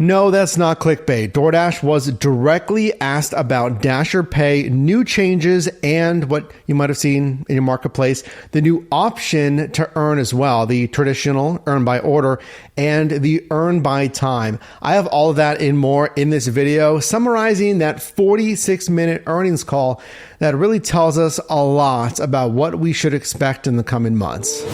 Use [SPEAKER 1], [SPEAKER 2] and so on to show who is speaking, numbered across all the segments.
[SPEAKER 1] No, that's not clickbait. DoorDash was directly asked about Dasher Pay new changes and what you might have seen in your marketplace, the new option to earn as well, the traditional earn by order and the earn by time. I have all of that and more in this video, summarizing that 46-minute earnings call that really tells us a lot about what we should expect in the coming months.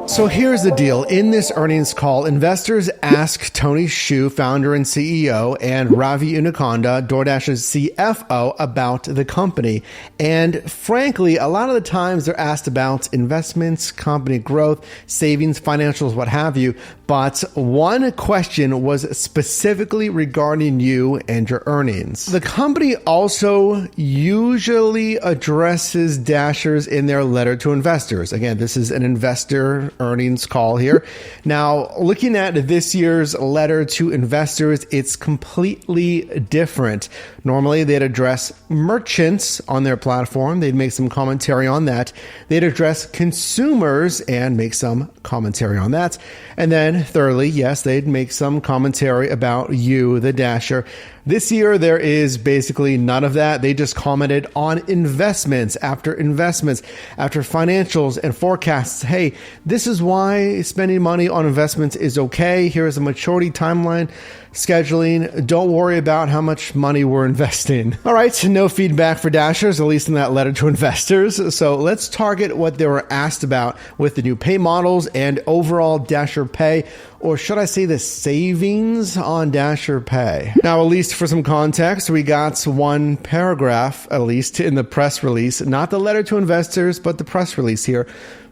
[SPEAKER 1] So here's the deal. In this earnings call, investors ask Tony Xu, founder and CEO, and Ravi Unaconda, DoorDash's CFO, about the company. And frankly, a lot of the times they're asked about investments, company growth, savings, financials, what have you. But one question was specifically regarding you and your earnings. The company also usually addresses Dashers in their letter to investors. Again, this is an investor earnings call here. Now, looking at this year's letter to investors, it's completely different. Normally, they'd address merchants on their platform. They'd make some commentary on that. They'd address consumers and make some commentary on that. And then thirdly, yes, they'd make some commentary about you, the Dasher. This year, there is basically none of that. They just commented on investments, after financials and forecasts. Hey, this is why spending money on investments is okay. Here's a maturity timeline, scheduling. Don't worry about how much money we're investing. All right, no feedback for Dashers, at least in that letter to investors. So let's target what they were asked about with the new pay models and overall Dasher Pay, or should I say the savings on Dasher Pay. Now, at least for some context, we got one paragraph, at least in the press release, not the letter to investors, but the press release here,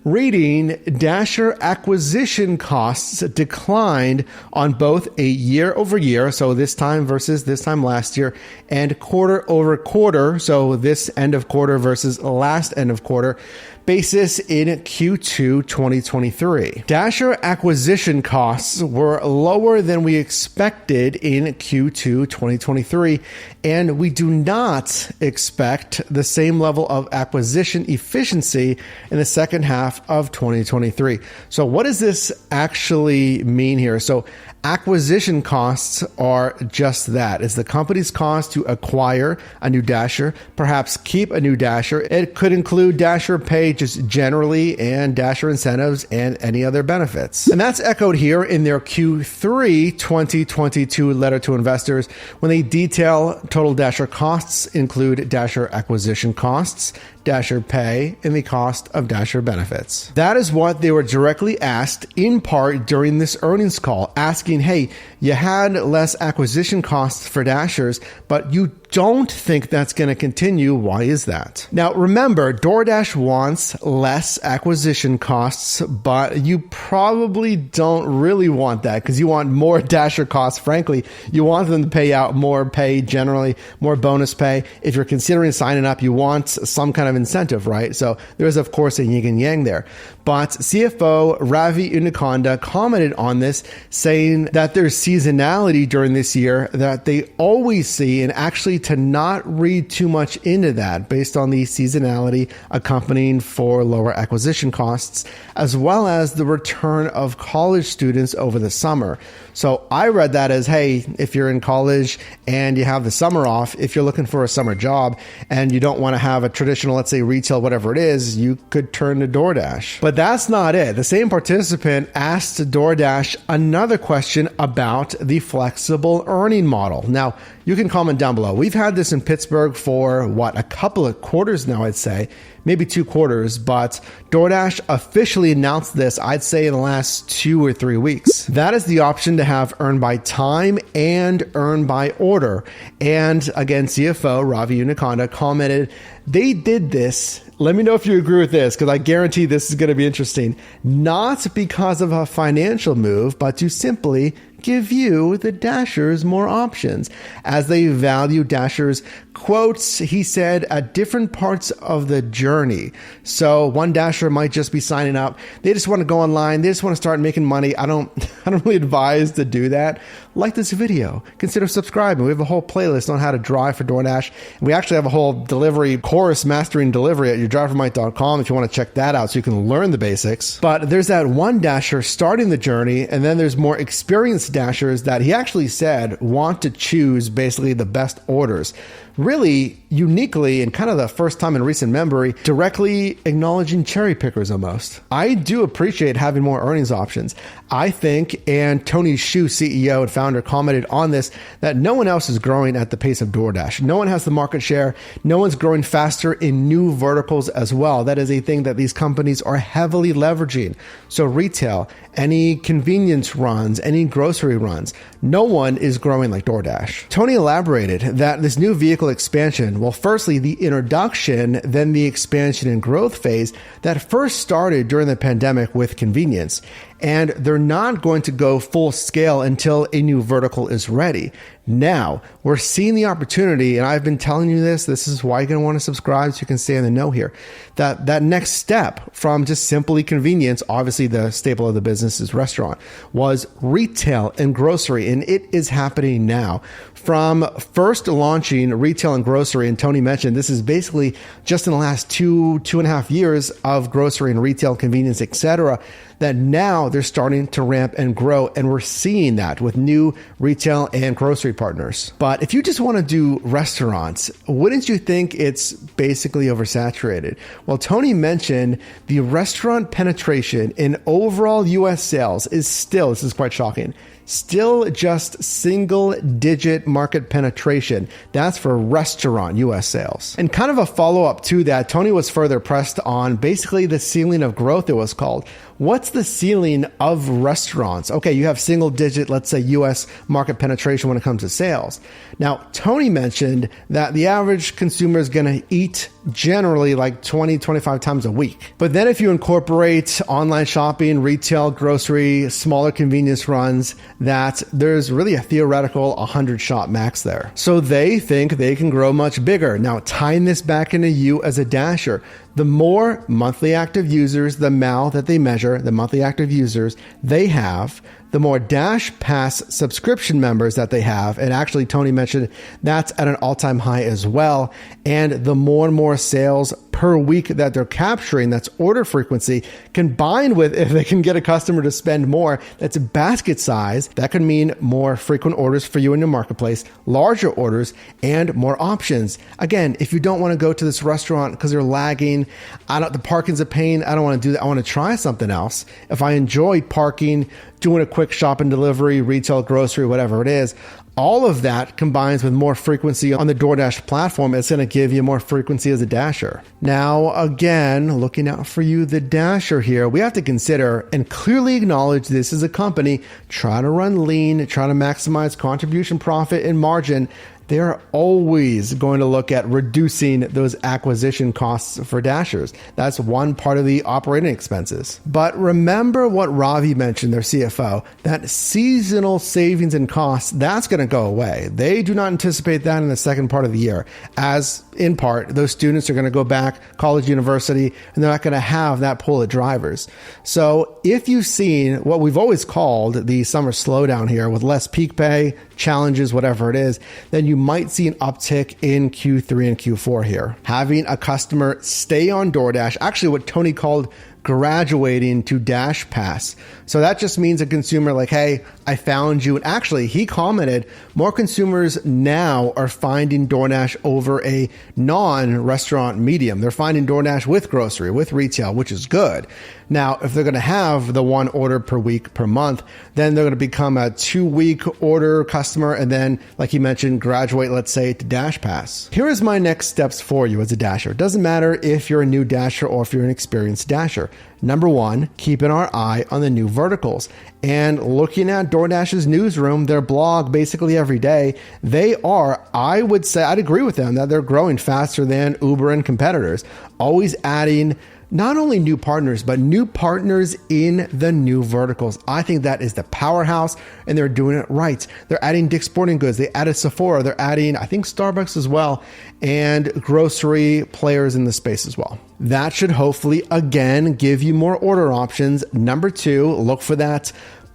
[SPEAKER 1] reading Dasher acquisition costs declined on both a year over year, so this time versus this time last year, and quarter over quarter, so this end of quarter versus last end of quarter, basis in Q2 2023. Dasher acquisition costs were lower than we expected in Q2 2023, and we do not expect the same level of acquisition efficiency in the second half of 2023. So what does this actually mean here? So acquisition costs are just that. It's the company's cost to acquire a new Dasher, perhaps keep a new Dasher. It could include Dasher Pay just generally and Dasher incentives and any other benefits. And that's echoed here in their Q3 2022 letter to investors when they detail total Dasher costs include Dasher acquisition costs, Dasher Pay, and the cost of Dasher benefits. That is what they were directly asked in part during this earnings call, asking, hey, you had less acquisition costs for Dashers, but you don't think that's going to continue. Why is that? Now, remember, DoorDash wants less acquisition costs, but you probably don't really want that because you want more Dasher costs. Frankly, you want them to pay out more pay, generally more bonus pay. If you're considering signing up, you want some kind of incentive, right? So there's, of course, a yin and yang there. But CFO Ravi Unaconda commented on this, saying that there's seasonality during this year that they always see, and actually to not read too much into that based on the seasonality accompanying for lower acquisition costs, as well as the return of college students over the summer. So I read that as, hey, if you're in college and you have the summer off, if you're looking for a summer job and you don't want to have a traditional, let's say retail, whatever it is, you could turn to DoorDash. But that's not it. The same participant asked DoorDash another question about the flexible earning model. Now, you can comment down below. We've had this in Pittsburgh for a couple of quarters now, I'd say, maybe 2 quarters, but DoorDash officially announced this, I'd say in the last 2 or 3 weeks. That is the option to have earn by time and earn by order. And again, CFO Ravi Unaconda commented, they did this. Let me know if you agree with this, because I guarantee this is going to be interesting. Not because of a financial move, but to simply give you, the Dashers, more options. As they value Dashers, quotes, he said, at different parts of the journey. So one Dasher might just be signing up. They just want to go online. They just want to start making money. I don't really advise to do that. Like this video. Consider subscribing. We have a whole playlist on how to drive for DoorDash. And we actually have a whole delivery course, mastering delivery, at yourdrivermight.com if you want to check that out so you can learn the basics. But there's that one Dasher starting the journey, and then there's more experienced Dashers that he actually said want to choose basically the best orders. Really uniquely, and kind of the first time in recent memory, directly acknowledging cherry pickers almost. I do appreciate having more earnings options. I think, and Tony Xu, CEO and founder, commented on this, that no one else is growing at the pace of DoorDash. No one has the market share. No one's growing faster in new verticals as well. That is a thing that these companies are heavily leveraging. So retail, any convenience runs, any grocery runs, no one is growing like DoorDash. Tony elaborated that this new vehicle expansion, well, firstly, the introduction, then the expansion and growth phase that first started during the pandemic with convenience. And they're not going to go full scale until a new vertical is ready. Now, we're seeing the opportunity, and I've been telling you this is why you're going to want to subscribe so you can stay in the know here, that next step from just simply convenience, obviously the staple of the business is restaurant, was retail and grocery, and it is happening now. From first launching retail and grocery, and Tony mentioned this is basically just in the last two and a half years of grocery and retail, convenience, etc., that now they're starting to ramp and grow, and we're seeing that with new retail and grocery partners. But if you just want to do restaurants, wouldn't you think it's basically oversaturated? Well, Tony mentioned the restaurant penetration in overall US sales is still, this is quite shocking, still just single-digit market penetration. That's for restaurant US sales. And kind of a follow-up to that, Tony was further pressed on basically the ceiling of growth, it was called. What's the ceiling of restaurants? Okay, you have single-digit, let's say, US market penetration when it comes to sales. Now, Tony mentioned that the average consumer is going to eat generally like 20, 25 times a week. But then if you incorporate online shopping, retail, grocery, smaller convenience runs, that there's really a theoretical 100-shot max there. So they think they can grow much bigger. Now, tying this back into you as a Dasher, the more monthly active users, the MAU that they measure, the monthly active users they have, the more Dash Pass subscription members that they have, and actually Tony mentioned that's at an all-time high as well, and the more and more sales per week that they're capturing, that's order frequency, combined with if they can get a customer to spend more, that's a basket size, that could mean more frequent orders for you in your marketplace, larger orders, and more options. Again, if you don't want to go to this restaurant because they're lagging, the parking's a pain, I don't want to do that, I want to try something else. If I enjoy parking, doing a quick shop and delivery, retail, grocery, whatever it is, all of that combines with more frequency on the DoorDash platform. It's going to give you more frequency as a Dasher. Now, again, looking out for you, the Dasher here, we have to consider and clearly acknowledge this is a company trying to run lean, trying to maximize contribution profit and margin. They're always going to look at reducing those acquisition costs for Dashers. That's one part of the operating expenses. But remember what Ravi mentioned, their CFO, that seasonal savings and costs, that's going to go away. They do not anticipate that in the second part of the year, as in part, those students are going to go back college, university, and they're not going to have that pool of drivers. So if you've seen what we've always called the summer slowdown here with less peak pay, challenges, whatever it is, then you might see an uptick in Q3 and Q4 here. Having a customer stay on DoorDash, actually what Tony called graduating to Dash Pass. So that just means a consumer like, hey, I found you. And actually, he commented, more consumers now are finding DoorDash over a non-restaurant medium. They're finding DoorDash with grocery, with retail, which is good. Now, if they're going to have the one order per week per month, then they're going to become a 2-week order customer. And then, like he mentioned, graduate, let's say, to Dash Pass. Here is my next steps for you as a Dasher. It doesn't matter if you're a new Dasher or if you're an experienced Dasher. Number one, keeping our eye on the new verticals and looking at DoorDash's newsroom, their blog basically every day. They are, I would say, I'd agree with them that they're growing faster than Uber and competitors, always adding not only new partners, but new partners in the new verticals. I think that is the powerhouse, and they're doing it right. They're adding Dick's Sporting Goods. They added Sephora. They're adding, I think, Starbucks as well, and grocery players in the space as well. That should hopefully, again, give you more order options. Number two, look for that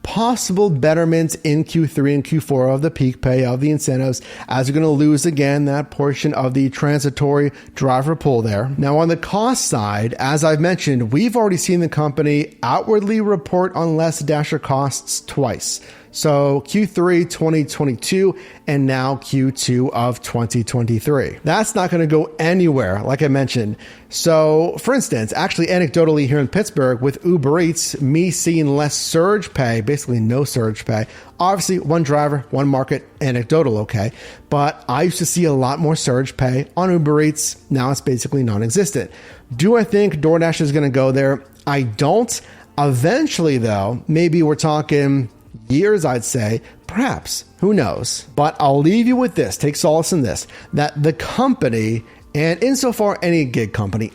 [SPEAKER 1] possible betterments in Q3 and Q4 of the peak pay, of the incentives, as you're going to lose again that portion of the transitory driver pool there. Now, on the cost side, as I've mentioned, we've already seen the company outwardly report on less Dasher costs twice. So Q3 2022 and now Q2 of 2023. That's not going to go anywhere, like I mentioned. So for instance, actually anecdotally here in Pittsburgh with Uber Eats, me seeing less surge pay, basically no surge pay. Obviously one driver, one market, anecdotal, okay. But I used to see a lot more surge pay on Uber Eats. Now it's basically non-existent. Do I think DoorDash is going to go there? I don't. Eventually though, maybe we're talking years, I'd say, perhaps, who knows? But I'll leave you with this, take solace in this, that the company, and insofar any gig company,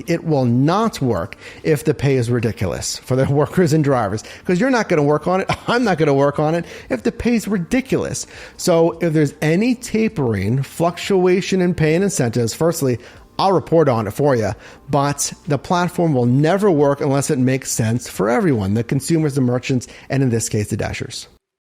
[SPEAKER 1] it will not work if the pay is ridiculous for the workers and drivers, because you're not going to work on it. I'm not going to work on it if the pay is ridiculous. So if there's any tapering, fluctuation in pay and incentives, firstly, I'll report on it for you, but the platform will never work unless it makes sense for everyone, the consumers, the merchants, and in this case, the Dashers.